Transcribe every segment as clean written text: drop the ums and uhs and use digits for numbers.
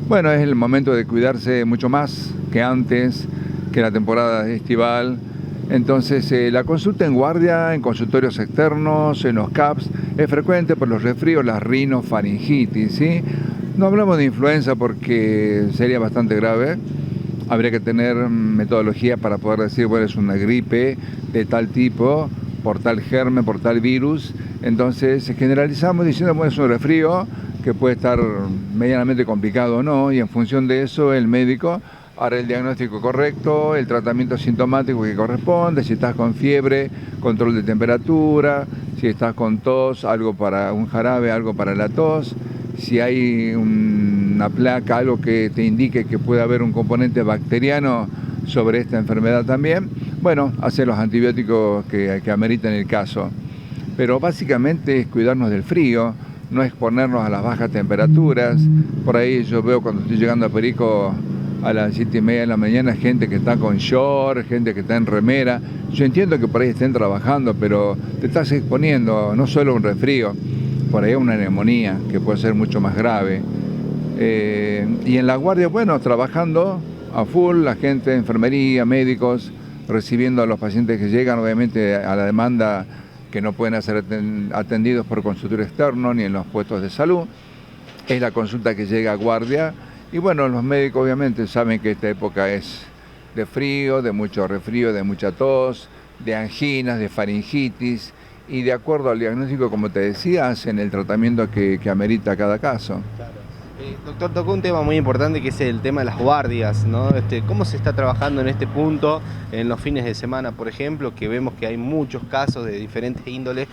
Bueno, es el momento de cuidarse mucho más que antes, que la temporada estival. Entonces, la consulta en guardia, en consultorios externos, en los CAPS, es frecuente por los resfríos, las rinofaringitis, ¿sí? No hablamos de influenza porque sería bastante grave. Habría que tener metodología para poder decir, bueno, es una gripe de tal tipo, por tal germen, por tal virus. Entonces, generalizamos diciendo, bueno, es un resfrío que puede estar medianamente complicado o no, y en función de eso el médico hará el diagnóstico correcto, el tratamiento sintomático que corresponde, si estás con fiebre, control de temperatura, si estás con tos, algo para un jarabe, algo para la tos, si hay una placa, algo que te indique que puede haber un componente bacteriano sobre esta enfermedad también, bueno, hacer los antibióticos que ameriten el caso. Pero básicamente es cuidarnos del frío, no exponernos a las bajas temperaturas. Por ahí yo veo cuando estoy llegando a Perico a las 7:30 de la mañana gente que está con short, gente que está en remera. Yo entiendo que por ahí estén trabajando, pero te estás exponiendo no solo a un resfrío, por ahí a una neumonía que puede ser mucho más grave. Y en la guardia, bueno, trabajando a full, la gente, enfermería, médicos, recibiendo a los pacientes que llegan, obviamente a la demanda que no pueden ser atendidos por consultorio externo ni en los puestos de salud. Es la consulta que llega a guardia. Y bueno, los médicos obviamente saben que esta época es de frío, de mucho resfrío, de mucha tos, de anginas, de faringitis. Y de acuerdo al diagnóstico, como te decía, hacen el tratamiento que amerita cada caso. Claro. Doctor, tocó un tema muy importante que es el tema de las guardias, ¿no? ¿Cómo se está trabajando en este punto en los fines de semana, por ejemplo, que vemos que hay muchos casos de diferentes índoles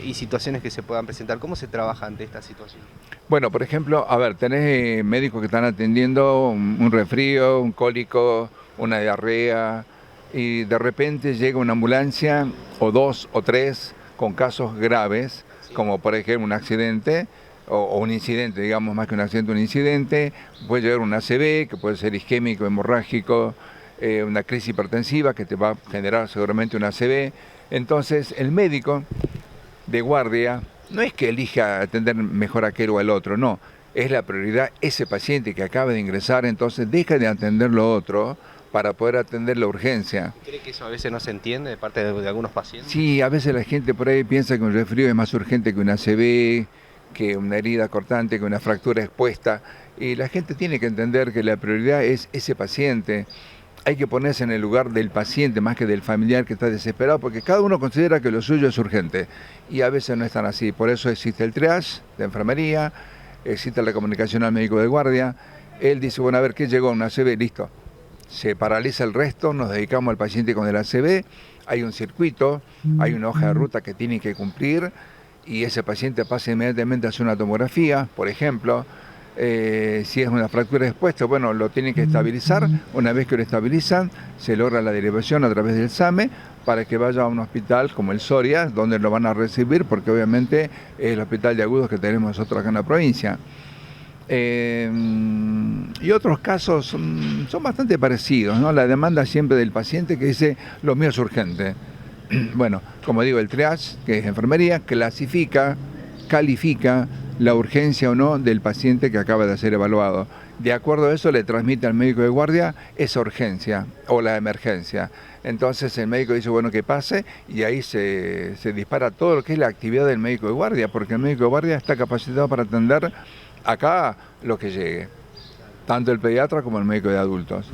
y situaciones que se puedan presentar? ¿Cómo se trabaja ante esta situación? Bueno, por ejemplo, a ver, tenés médicos que están atendiendo un resfrío, un cólico, una diarrea, y de repente llega una ambulancia, o dos o tres, con casos graves, Sí. como por ejemplo un accidente, o un incidente, digamos, más que un accidente, un incidente, puede llegar un ACV, que puede ser isquémico, hemorrágico, una crisis hipertensiva que te va a generar seguramente un ACV. Entonces, el médico de guardia no es que elija atender mejor a aquel o al otro, no, es la prioridad ese paciente que acaba de ingresar, entonces deja de atender lo otro para poder atender la urgencia. ¿Cree que eso a veces no se entiende de parte de algunos pacientes? Sí, a veces la gente por ahí piensa que un resfrío es más urgente que una ACV, que una herida cortante, que una fractura expuesta, y la gente tiene que entender que la prioridad es ese paciente. Hay que ponerse en el lugar del paciente más que del familiar que está desesperado, porque cada uno considera que lo suyo es urgente y a veces no es tan así. Por eso existe el triage de enfermería, existe la comunicación al médico de guardia. Él dice, bueno, a ver, ¿qué llegó? Una ACV, listo. Se paraliza el resto, nos dedicamos al paciente con el ACV, hay un circuito, hay una hoja de ruta que tiene que cumplir y ese paciente pasa inmediatamente a hacer una tomografía, por ejemplo. Si es una fractura expuesta, bueno, lo tienen que estabilizar. Una vez que lo estabilizan, se logra la derivación a través del SAME para que vaya a un hospital como el Soria, donde lo van a recibir, porque obviamente es el hospital de agudos que tenemos nosotros acá en la provincia. Y otros casos son bastante parecidos, ¿no? La demanda siempre del paciente que dice, lo mío es urgente. Bueno, como digo, el triage, que es enfermería, clasifica, califica la urgencia o no del paciente que acaba de ser evaluado. De acuerdo a eso le transmite al médico de guardia esa urgencia o la emergencia. Entonces el médico dice, bueno, que pase, y ahí se dispara todo lo que es la actividad del médico de guardia, porque el médico de guardia está capacitado para atender acá lo que llegue, tanto el pediatra como el médico de adultos.